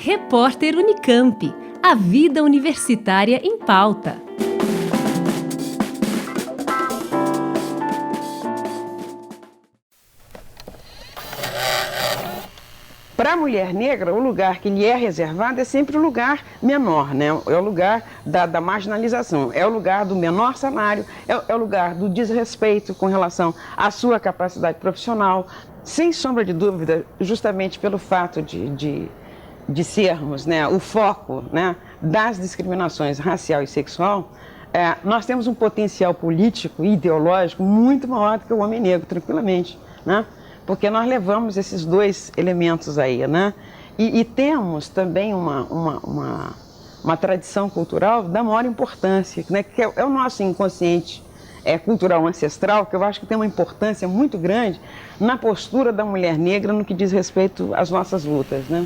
Repórter Unicamp. A vida universitária em pauta. Para a mulher negra, o lugar que lhe é reservado é sempre o lugar menor, né? É o lugar da marginalização, é o lugar do menor salário, é o lugar do desrespeito com relação à sua capacidade profissional. Sem sombra de dúvida, justamente pelo fato de sermos, né, o foco, né, das discriminações racial e sexual, nós temos um potencial político e ideológico muito maior do que o homem negro, tranquilamente, né? Porque nós levamos esses dois elementos aí, né? E temos também uma tradição cultural da maior importância, né? Que é o nosso inconsciente cultural ancestral, que eu acho que tem uma importância muito grande na postura da mulher negra no que diz respeito às nossas lutas, né?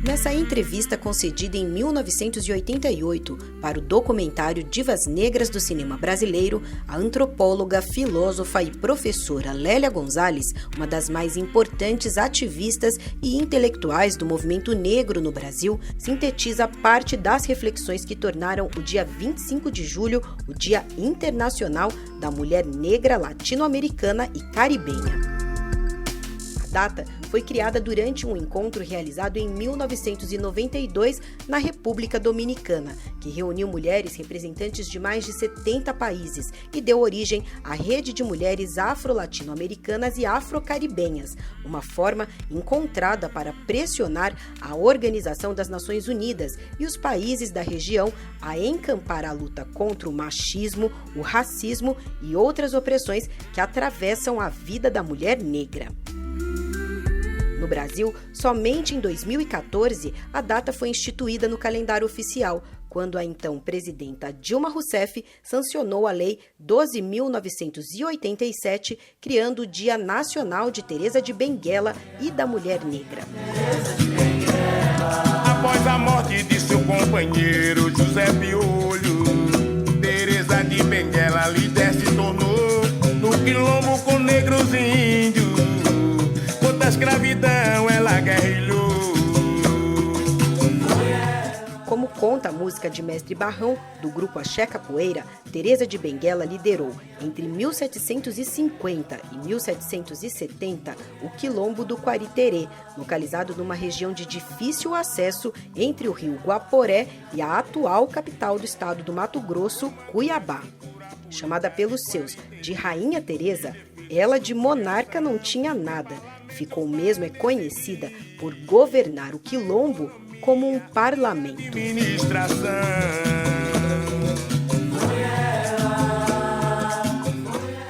Nessa entrevista concedida em 1988 para o documentário Divas Negras do Cinema Brasileiro, a antropóloga, filósofa e professora Lélia Gonzalez, uma das mais importantes ativistas e intelectuais do movimento negro no Brasil, sintetiza parte das reflexões que tornaram o dia 25 de julho o Dia Internacional da Mulher Negra Latino-Americana e Caribenha. A data foi criada durante um encontro realizado em 1992 na República Dominicana, que reuniu mulheres representantes de mais de 70 países e deu origem à Rede de Mulheres Afro-Latino-Americanas e Afro-Caribenhas, uma forma encontrada para pressionar a Organização das Nações Unidas e os países da região a encampar a luta contra o machismo, o racismo e outras opressões que atravessam a vida da mulher negra. No Brasil, somente em 2014, a data foi instituída no calendário oficial, quando a então presidenta Dilma Rousseff sancionou a Lei 12.987, criando o Dia Nacional de Teresa de Benguela e da Mulher Negra. Após a morte de seu companheiro José Piolho, Teresa de Benguela líder se tornou no quilombo com negros e índios. Contra a escravidão ela guerrilhou. Como conta a música de Mestre Barrão, do grupo Axé Capoeira, Teresa de Benguela liderou, entre 1750 e 1770, o quilombo do Quariterê, localizado numa região de difícil acesso entre o rio Guaporé e a atual capital do estado do Mato Grosso, Cuiabá. Chamada pelos seus de Rainha Teresa, ela de monarca não tinha nada. Ficou mesmo conhecida por governar o quilombo como um parlamento.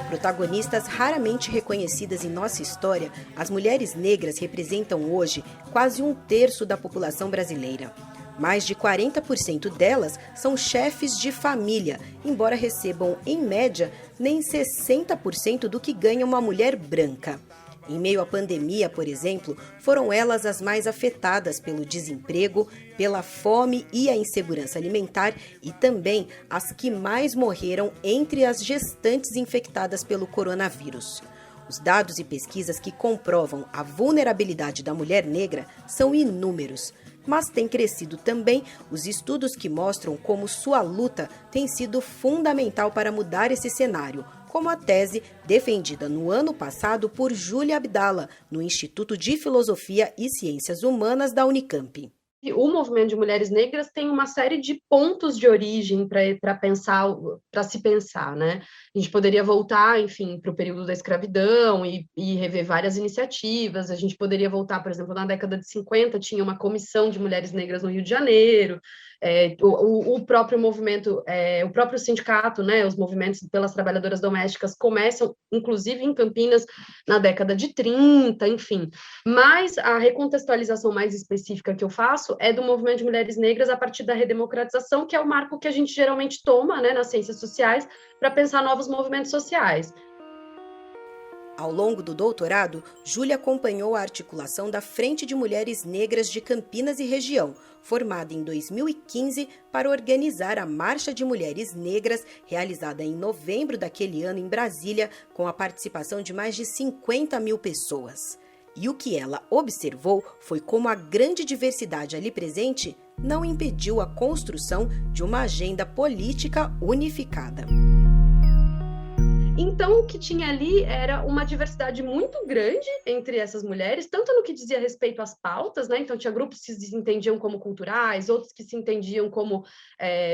Protagonistas raramente reconhecidas em nossa história, as mulheres negras representam hoje quase um terço da população brasileira. Mais de 40% delas são chefes de família, embora recebam, em média, nem 60% do que ganha uma mulher branca. Em meio à pandemia, por exemplo, foram elas as mais afetadas pelo desemprego, pela fome e a insegurança alimentar e também as que mais morreram entre as gestantes infectadas pelo coronavírus. Os dados e pesquisas que comprovam a vulnerabilidade da mulher negra são inúmeros, mas tem crescido também os estudos que mostram como sua luta tem sido fundamental para mudar esse cenário, como a tese defendida no ano passado por Júlia Abdala, no Instituto de Filosofia e Ciências Humanas da Unicamp. O movimento de mulheres negras tem uma série de pontos de origem para se pensar, né? A gente poderia voltar, enfim, para o período da escravidão e rever várias iniciativas. A gente poderia voltar, por exemplo, na década de 50, tinha uma comissão de mulheres negras no Rio de Janeiro. O próprio movimento, o próprio sindicato, né, os movimentos pelas trabalhadoras domésticas começam, inclusive em Campinas, na década de 30, enfim. Mas a recontextualização mais específica que eu faço é do movimento de mulheres negras a partir da redemocratização, que é o marco que a gente geralmente toma, né, nas ciências sociais, para pensar novos movimentos sociais. Ao longo do doutorado, Júlia acompanhou a articulação da Frente de Mulheres Negras de Campinas e Região, formada em 2015 para organizar a Marcha de Mulheres Negras, realizada em novembro daquele ano em Brasília, com a participação de mais de 50 mil pessoas. E o que ela observou foi como a grande diversidade ali presente não impediu a construção de uma agenda política unificada. Então, o que tinha ali era uma diversidade muito grande entre essas mulheres, tanto no que dizia respeito às pautas, né? Então, tinha grupos que se entendiam como culturais, outros que se entendiam como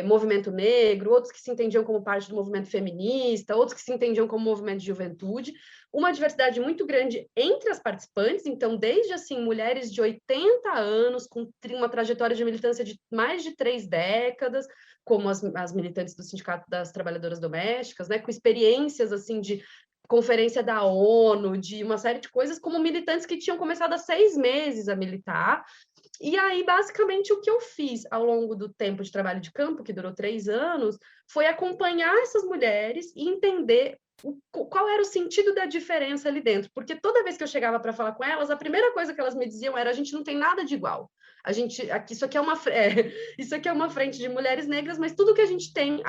movimento negro, outros que se entendiam como parte do movimento feminista, outros que se entendiam como movimento de juventude. Uma diversidade muito grande entre as participantes, então, desde, assim, mulheres de 80 anos, com uma trajetória de militância de mais de 3 décadas, como as militantes do Sindicato das Trabalhadoras Domésticas, né, com experiências, assim, de conferência da ONU, de uma série de coisas, como militantes que tinham começado há 6 meses a militar. E aí, basicamente, o que eu fiz ao longo do tempo de trabalho de campo, que durou 3 anos, foi acompanhar essas mulheres e entender qual era o sentido da diferença ali dentro, porque toda vez que eu chegava para falar com elas, a primeira coisa que elas me diziam era: a gente não tem nada de igual. Isso aqui é uma frente de mulheres negras, mas tudo que a gente tem,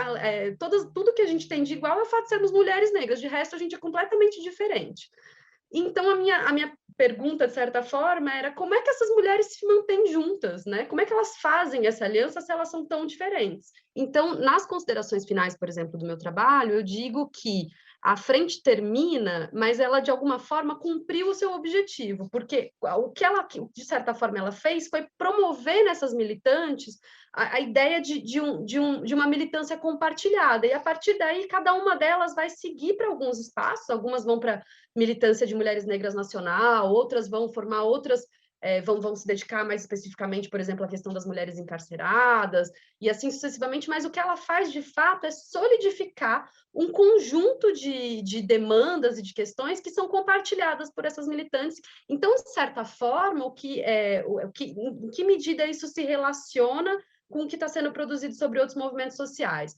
tudo que a gente tem de igual é o fato de sermos mulheres negras, de resto a gente é completamente diferente. Então, a minha pergunta, de certa forma, era: como é que essas mulheres se mantêm juntas, né? Como é que elas fazem essa aliança se elas são tão diferentes? Então, nas considerações finais, por exemplo, do meu trabalho, eu digo que a frente termina, mas ela, de alguma forma, cumpriu o seu objetivo, porque o que ela, de certa forma, ela fez foi promover nessas militantes a ideia de uma militância compartilhada, e a partir daí, cada uma delas vai seguir para alguns espaços, algumas vão para militância de mulheres negras nacional, outras vão formar outras, vão se dedicar mais especificamente, por exemplo, à questão das mulheres encarceradas, e assim sucessivamente, mas o que ela faz, de fato, é solidificar um conjunto de demandas e de questões que são compartilhadas por essas militantes. Então, de certa forma, em que medida isso se relaciona com o que está sendo produzido sobre outros movimentos sociais?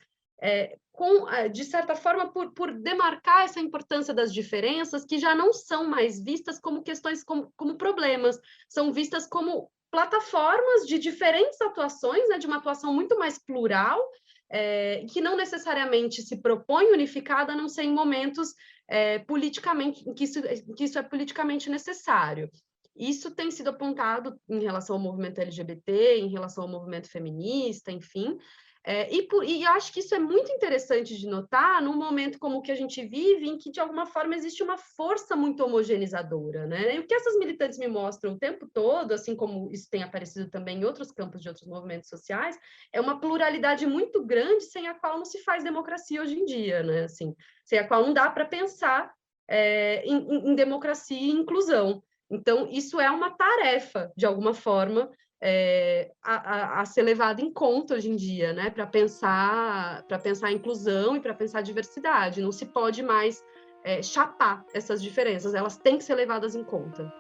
De certa forma, por demarcar essa importância das diferenças, que já não são mais vistas como questões, como problemas, são vistas como plataformas de diferentes atuações, né, de uma atuação muito mais plural, que não necessariamente se propõe unificada, a não ser em momentos politicamente, em que isso é politicamente necessário. Isso tem sido apontado em relação ao movimento LGBT, em relação ao movimento feminista, enfim. E acho que isso é muito interessante de notar num momento como o que a gente vive, em que, de alguma forma, existe uma força muito homogeneizadora, né? E o que essas militantes me mostram o tempo todo, assim como isso tem aparecido também em outros campos de outros movimentos sociais, é uma pluralidade muito grande, sem a qual não se faz democracia hoje em dia, né? Assim, sem a qual não dá para pensar em democracia e inclusão. Então, isso é uma tarefa, de alguma forma, a ser levada em conta hoje em dia, né? Para pensar a inclusão e para pensar a diversidade. Não se pode mais chapar essas diferenças, elas têm que ser levadas em conta.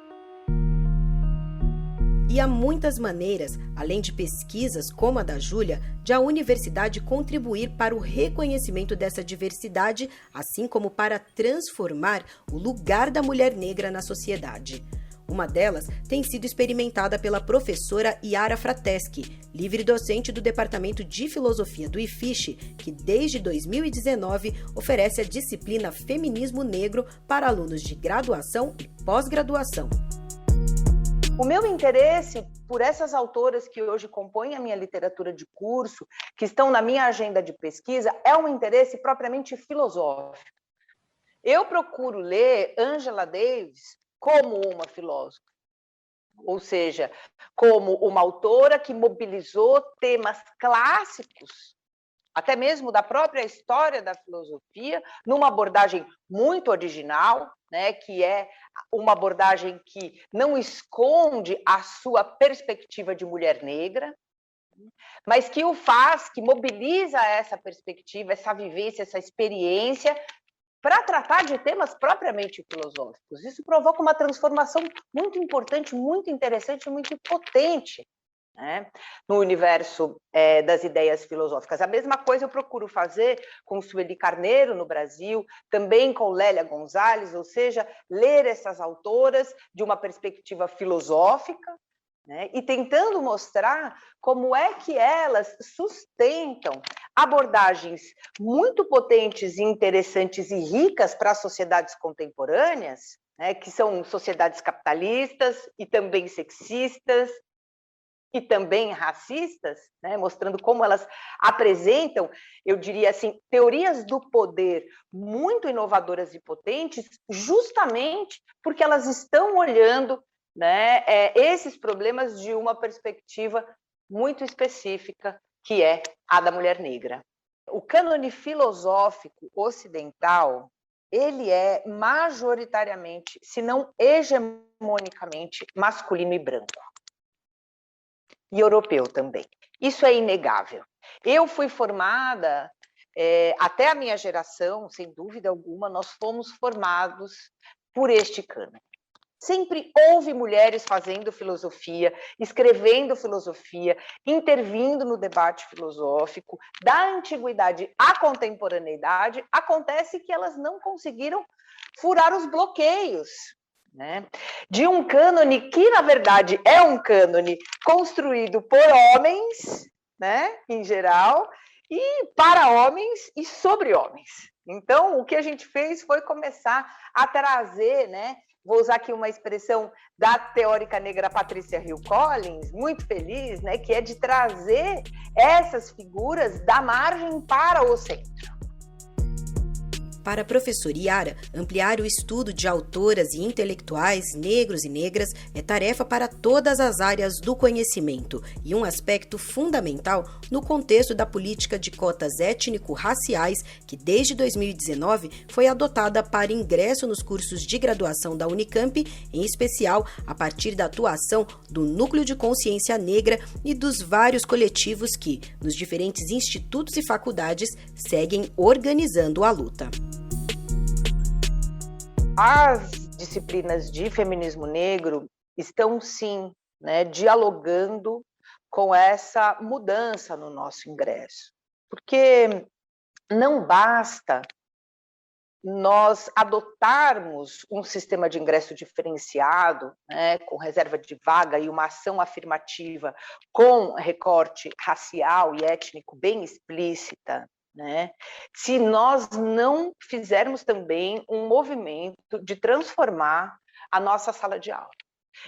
E há muitas maneiras, além de pesquisas como a da Júlia, de a universidade contribuir para o reconhecimento dessa diversidade, assim como para transformar o lugar da mulher negra na sociedade. Uma delas tem sido experimentada pela professora Yara Frateschi, livre-docente do Departamento de Filosofia do IFISH, que desde 2019 oferece a disciplina Feminismo Negro para alunos de graduação e pós-graduação. O meu interesse por essas autoras que hoje compõem a minha literatura de curso, que estão na minha agenda de pesquisa, é um interesse propriamente filosófico. Eu procuro ler Angela Davis como uma filósofa, ou seja, como uma autora que mobilizou temas clássicos, até mesmo da própria história da filosofia, numa abordagem muito original, né, que é uma abordagem que não esconde a sua perspectiva de mulher negra, mas que o faz, que mobiliza essa perspectiva, essa vivência, essa experiência, para tratar de temas propriamente filosóficos. Isso provoca uma transformação muito importante, muito interessante, muito potente, né, no universo das ideias filosóficas. A mesma coisa eu procuro fazer com Sueli Carneiro no Brasil, também com Lélia Gonzalez, ou seja, ler essas autoras de uma perspectiva filosófica, né, e tentando mostrar como é que elas sustentam abordagens muito potentes, interessantes e ricas para as sociedades contemporâneas, né, que são sociedades capitalistas e também sexistas e também racistas, né, mostrando como elas apresentam, eu diria assim, teorias do poder muito inovadoras e potentes, justamente porque elas estão olhando, né, esses problemas de uma perspectiva muito específica, que é a da mulher negra. O cânone filosófico ocidental, ele é majoritariamente, se não hegemonicamente, masculino e branco. E europeu também. Isso é inegável. Eu fui formada, até a minha geração, sem dúvida alguma, nós fomos formados por este cânone. Sempre houve mulheres fazendo filosofia, escrevendo filosofia, intervindo no debate filosófico. Da antiguidade à contemporaneidade, acontece que elas não conseguiram furar os bloqueios, né, de um cânone que, na verdade, é um cânone construído por homens, né, em geral, e para homens e sobre homens. Então, o que a gente fez foi começar a trazer, né, vou usar aqui uma expressão da teórica negra Patrícia Hill Collins, muito feliz, né, que é de trazer essas figuras da margem para o centro. Para a professora Yara, ampliar o estudo de autoras e intelectuais negros e negras é tarefa para todas as áreas do conhecimento e um aspecto fundamental no contexto da política de cotas étnico-raciais que, desde 2019, foi adotada para ingresso nos cursos de graduação da Unicamp, em especial a partir da atuação do Núcleo de Consciência Negra e dos vários coletivos que, nos diferentes institutos e faculdades, seguem organizando a luta. As disciplinas de feminismo negro estão, sim, né, dialogando com essa mudança no nosso ingresso. Porque não basta nós adotarmos um sistema de ingresso diferenciado, né, com reserva de vaga e uma ação afirmativa com recorte racial e étnico bem explícita, né, se nós não fizermos também um movimento de transformar a nossa sala de aula.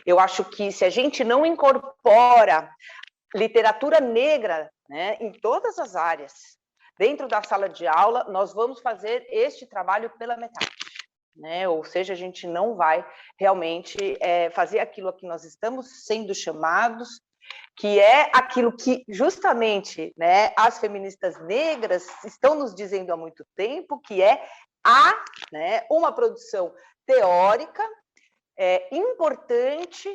Eu acho que se a gente não incorpora literatura negra, né, em todas as áreas, dentro da sala de aula, nós vamos fazer este trabalho pela metade, né? Ou seja, a gente não vai realmente fazer aquilo a que nós estamos sendo chamados, que é aquilo que justamente, né, as feministas negras estão nos dizendo há muito tempo, que é né, uma produção teórica importante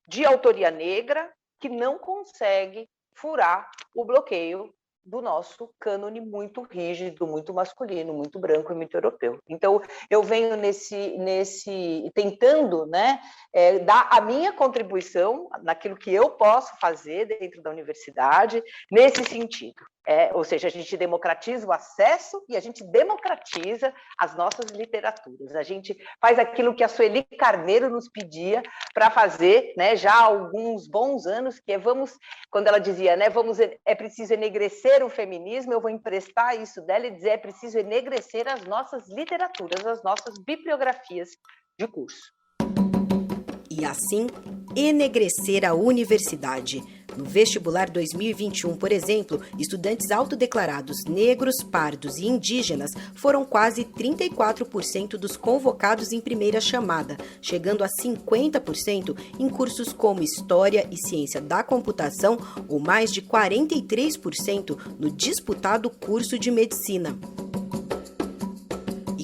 de autoria negra que não consegue furar o bloqueio do nosso cânone muito rígido, muito masculino, muito branco e muito europeu. Então, eu venho tentando, né, dar a minha contribuição naquilo que eu posso fazer dentro da universidade, nesse sentido. Ou seja, a gente democratiza o acesso e a gente democratiza as nossas literaturas. A gente faz aquilo que a Sueli Carneiro nos pedia para fazer, né, já há alguns bons anos, que quando ela dizia, né, é preciso enegrecer o feminismo, eu vou emprestar isso dela e dizer, é preciso enegrecer as nossas literaturas, as nossas bibliografias de curso. E assim, enegrecer a universidade. No vestibular 2021, por exemplo, estudantes autodeclarados negros, pardos e indígenas foram quase 34% dos convocados em primeira chamada, chegando a 50% em cursos como História e Ciência da Computação ou mais de 43% no disputado curso de Medicina.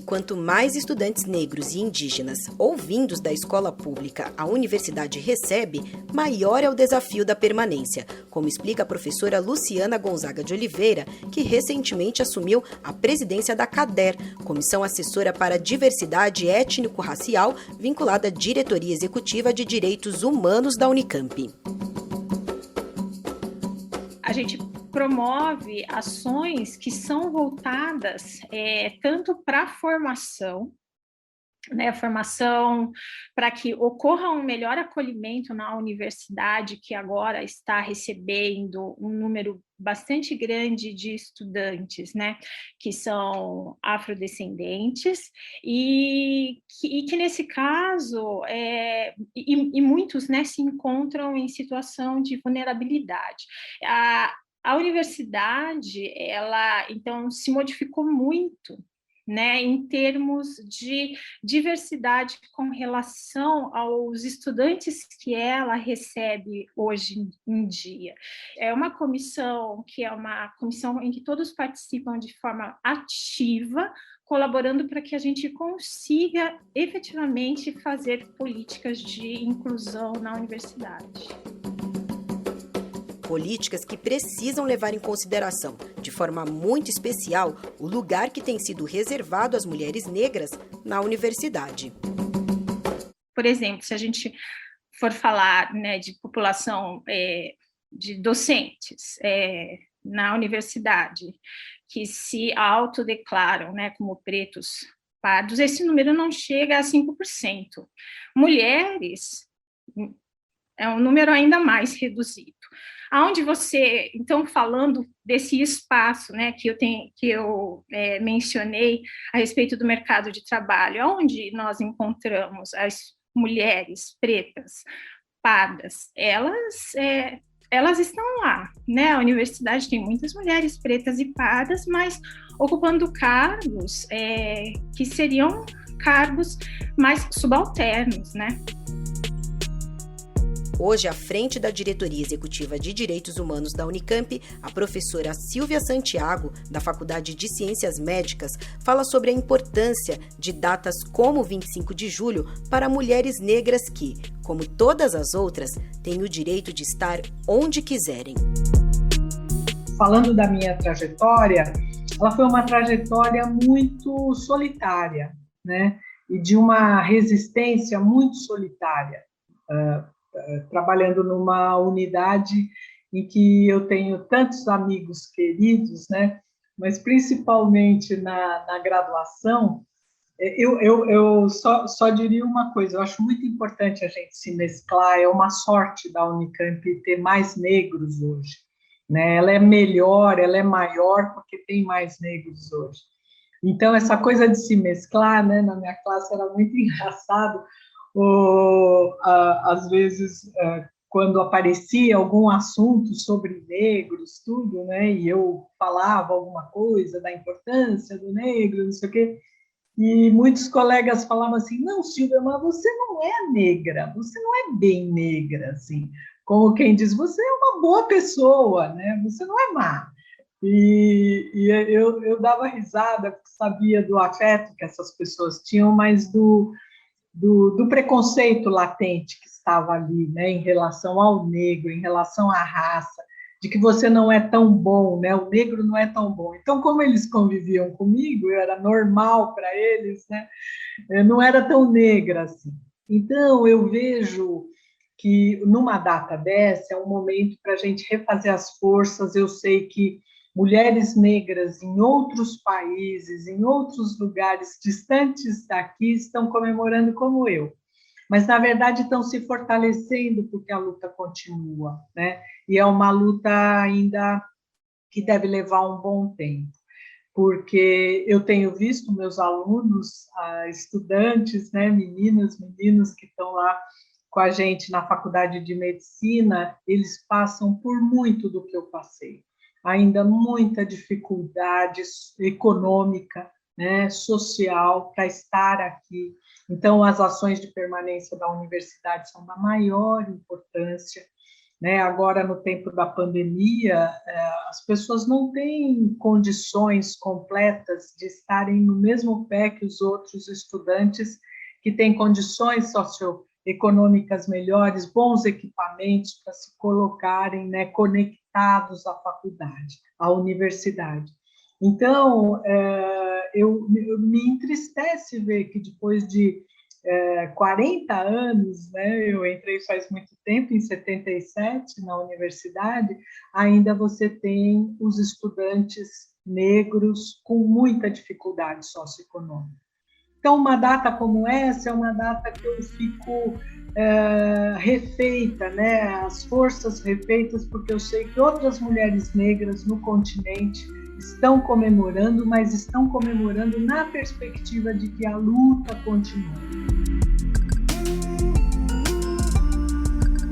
Quanto mais estudantes negros e indígenas ou vindos da escola pública a universidade recebe, maior é o desafio da permanência, como explica a professora Luciana Gonzaga de Oliveira, que recentemente assumiu a presidência da CADER, Comissão Assessora para a Diversidade Étnico-Racial, vinculada à Diretoria Executiva de Direitos Humanos da Unicamp. A gente promove ações que são voltadas tanto para a formação, né, formação, para que ocorra um melhor acolhimento na universidade, que agora está recebendo um número bastante grande de estudantes, né, que são afrodescendentes, e que nesse caso, muitos, né, se encontram em situação de vulnerabilidade. A universidade, ela, então, se modificou muito, né, em termos de diversidade com relação aos estudantes que ela recebe hoje em dia. É uma comissão que é uma comissão em que todos participam de forma ativa, colaborando para que a gente consiga efetivamente fazer políticas de inclusão na universidade. Políticas que precisam levar em consideração, de forma muito especial, o lugar que tem sido reservado às mulheres negras na universidade. Por exemplo, se a gente for falar, né, de população de docentes na universidade, que se autodeclaram, né, como pretos pardos, esse número não chega a 5%. Mulheres é um número ainda mais reduzido. Aonde você, então, falando desse espaço, né, que eu mencionei a respeito do mercado de trabalho, onde nós encontramos as mulheres pretas, pardas, elas estão lá, né? A universidade tem muitas mulheres pretas e pardas, mas ocupando cargos que seriam cargos mais subalternos, né? Hoje, à frente da Diretoria Executiva de Direitos Humanos da Unicamp, a professora Silvia Santiago, da Faculdade de Ciências Médicas, fala sobre a importância de datas como o 25 de julho para mulheres negras que, como todas as outras, têm o direito de estar onde quiserem. Falando da minha trajetória, ela foi uma trajetória muito solitária, né? E de uma resistência muito solitária. Trabalhando numa unidade em que eu tenho tantos amigos queridos, né? Mas principalmente na graduação, eu só diria uma coisa: eu acho muito importante a gente se mesclar. É uma sorte da Unicamp ter mais negros hoje, né? Ela é melhor, ela é maior porque tem mais negros hoje. Então, essa coisa de se mesclar, né? Na minha classe era muito engraçado. Às vezes, quando aparecia algum assunto sobre negros, tudo, né, e eu falava alguma coisa da importância do negro, não sei o quê, e muitos colegas falavam assim: não, Silvia, mas você não é negra, você não é bem negra, assim, como quem diz, você é uma boa pessoa, né, você não é má. E eu dava risada, porque sabia do afeto que essas pessoas tinham, mas do preconceito latente que estava ali, né, em relação ao negro, em relação à raça, de que você não é tão bom, né, o negro não é tão bom. Então, como eles conviviam comigo, eu era normal para eles, né, eu não era tão negra assim. Então, eu vejo que numa data dessa é um momento para a gente refazer as forças. Eu sei que mulheres negras em outros países, em outros lugares distantes daqui, estão comemorando como eu. Mas, na verdade, estão se fortalecendo porque a luta continua, né? E é uma luta ainda que deve levar um bom tempo, porque eu tenho visto meus alunos, estudantes, né, meninas, meninos que estão lá com a gente na Faculdade de Medicina, eles passam por muito do que eu passei. Ainda muita dificuldade econômica, né, social, para estar aqui. Então, as ações de permanência da universidade são da maior importância, né? Agora, no tempo da pandemia, as pessoas não têm condições completas de estarem no mesmo pé que os outros estudantes que têm condições socioeconômicas melhores, bons equipamentos para se colocarem, né, conectados à faculdade, à universidade. Então, me entristece ver que depois de 40 anos, né, eu entrei faz muito tempo, em 77, na universidade, ainda você tem os estudantes negros com muita dificuldade socioeconômica. Então, uma data como essa é uma data que eu fico refeita, né? As forças refeitas, porque eu sei que outras mulheres negras no continente estão comemorando, mas estão comemorando na perspectiva de que a luta continua.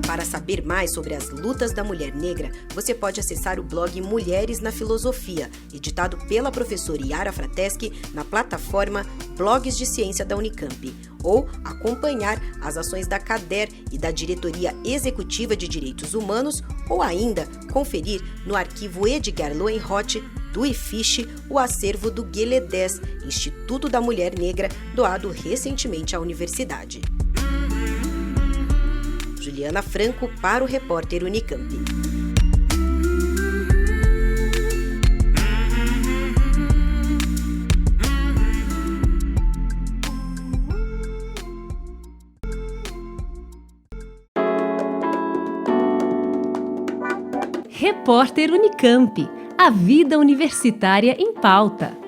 Para saber mais sobre as lutas da mulher negra, você pode acessar o blog Mulheres na Filosofia, editado pela professora Yara Frateschi na plataforma Blogs de Ciência da Unicamp, ou acompanhar as ações da CADER e da Diretoria Executiva de Direitos Humanos, ou ainda conferir no arquivo Edgar Lohenroth do IFISH o acervo do GLE10, Instituto da Mulher Negra, doado recentemente à universidade. Juliana Franco para o repórter Unicamp. Repórter Unicamp. A vida universitária em pauta.